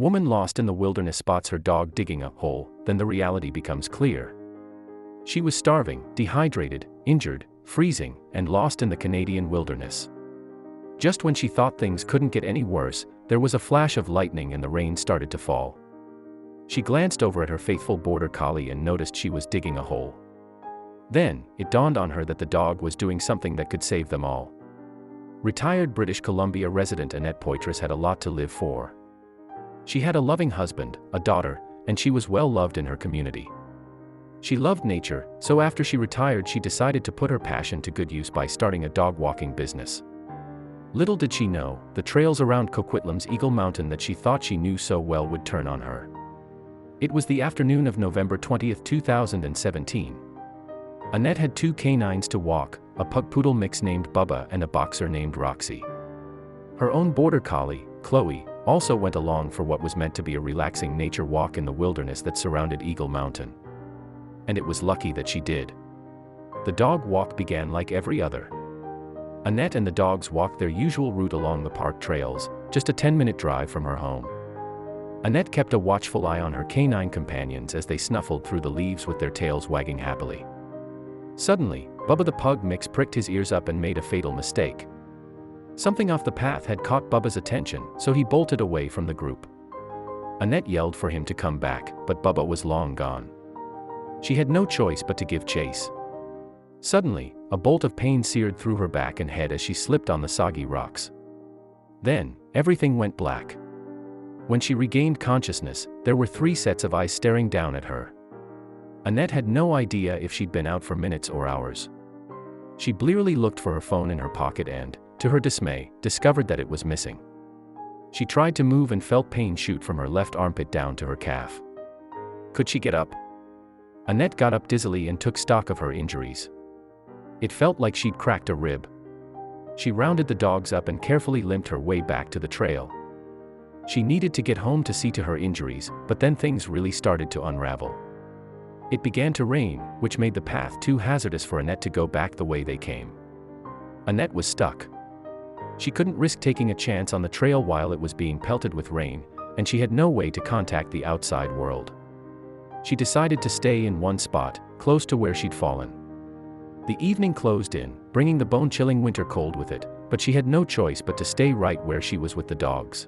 Woman lost in the wilderness spots her dog digging a hole, then the reality becomes clear. She was starving, dehydrated, injured, freezing, and lost in the Canadian wilderness. Just when she thought things couldn't get any worse, there was a flash of lightning and the rain started to fall. She glanced over at her faithful border collie and noticed she was digging a hole. Then, it dawned on her that the dog was doing something that could save them all. Retired British Columbia resident Annette Poitras had a lot to live for. She had a loving husband, a daughter, and she was well loved in her community. She loved nature, so after she retired she decided to put her passion to good use by starting a dog walking business. Little did she know, the trails around Coquitlam's Eagle Mountain that she thought she knew so well would turn on her. It was the afternoon of November 20, 2017. Annette had two canines to walk, a pug-poodle mix named Bubba and a boxer named Roxy. Her own border collie, Chloe, also went along for what was meant to be a relaxing nature walk in the wilderness that surrounded Eagle Mountain. And it was lucky that she did. The dog walk began like every other. Annette and the dogs walked their usual route along the park trails, just a 10-minute drive from her home. Annette kept a watchful eye on her canine companions as they snuffled through the leaves with their tails wagging happily. Suddenly, Bubba the pug mix pricked his ears up and made a fatal mistake. Something off the path had caught Bubba's attention, so he bolted away from the group. Annette yelled for him to come back, but Bubba was long gone. She had no choice but to give chase. Suddenly, a bolt of pain seared through her back and head as she slipped on the soggy rocks. Then, everything went black. When she regained consciousness, there were 3 sets of eyes staring down at her. Annette had no idea if she'd been out for minutes or hours. She blearily looked for her phone in her pocket and, to her dismay, discovered that it was missing. She tried to move and felt pain shoot from her left armpit down to her calf. Could she get up? Annette got up dizzily and took stock of her injuries. It felt like she'd cracked a rib. She rounded the dogs up and carefully limped her way back to the trail. She needed to get home to see to her injuries, but then things really started to unravel. It began to rain, which made the path too hazardous for Annette to go back the way they came. Annette was stuck. She couldn't risk taking a chance on the trail while it was being pelted with rain, and she had no way to contact the outside world. She decided to stay in one spot, close to where she'd fallen. The evening closed in, bringing the bone-chilling winter cold with it, but she had no choice but to stay right where she was with the dogs.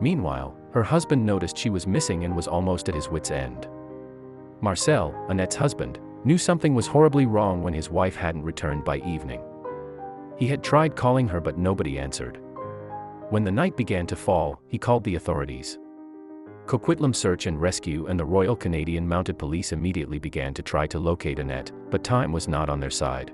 Meanwhile, her husband noticed she was missing and was almost at his wit's end. Marcel, Annette's husband, knew something was horribly wrong when his wife hadn't returned by evening. He had tried calling her but nobody answered. When the night began to fall, he called the authorities. Coquitlam Search and Rescue and the Royal Canadian Mounted Police immediately began to try to locate Annette, but time was not on their side.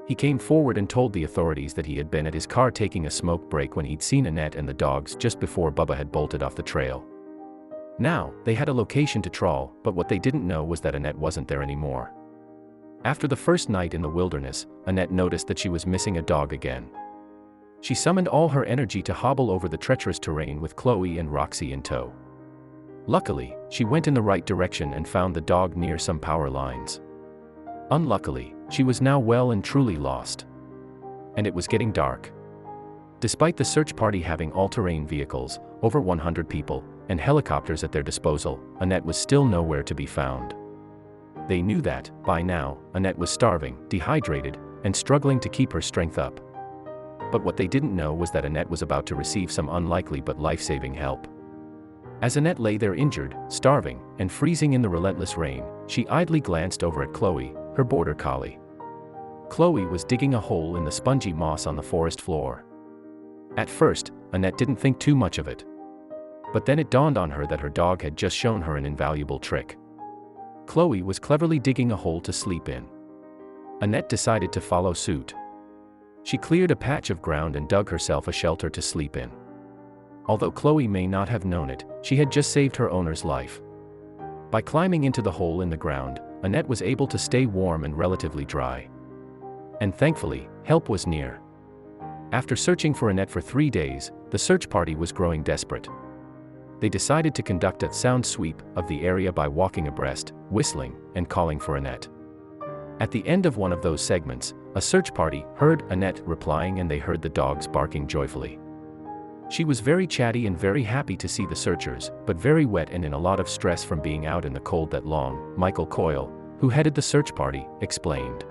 He came forward and told the authorities that he had been at his car taking a smoke break when he'd seen Annette and the dogs just before Bubba had bolted off the trail. Now, they had a location to trawl, but what they didn't know was that Annette wasn't there anymore. After the first night in the wilderness, Annette noticed that she was missing a dog again. She summoned all her energy to hobble over the treacherous terrain with Chloe and Roxy in tow. Luckily, she went in the right direction and found the dog near some power lines. Unluckily, she was now well and truly lost. And it was getting dark. Despite the search party having all-terrain vehicles, over 100 people, and helicopters at their disposal, Annette was still nowhere to be found. They knew that, by now, Annette was starving, dehydrated, and struggling to keep her strength up. But what they didn't know was that Annette was about to receive some unlikely but life-saving help. As Annette lay there injured, starving, and freezing in the relentless rain, she idly glanced over at Chloe, her border collie. Chloe was digging a hole in the spongy moss on the forest floor. At first, Annette didn't think too much of it. But then it dawned on her that her dog had just shown her an invaluable trick. Chloe was cleverly digging a hole to sleep in. Annette decided to follow suit. She cleared a patch of ground and dug herself a shelter to sleep in. Although Chloe may not have known it, she had just saved her owner's life. By climbing into the hole in the ground, Annette was able to stay warm and relatively dry. And thankfully, help was near. After searching for Annette for 3 days, the search party was growing desperate. They decided to conduct a sound sweep of the area by walking abreast, whistling, and calling for Annette. At the end of one of those segments, a search party heard Annette replying and they heard the dogs barking joyfully. She was very chatty and very happy to see the searchers, but very wet and in a lot of stress from being out in the cold that long, Michael Coyle, who headed the search party, explained.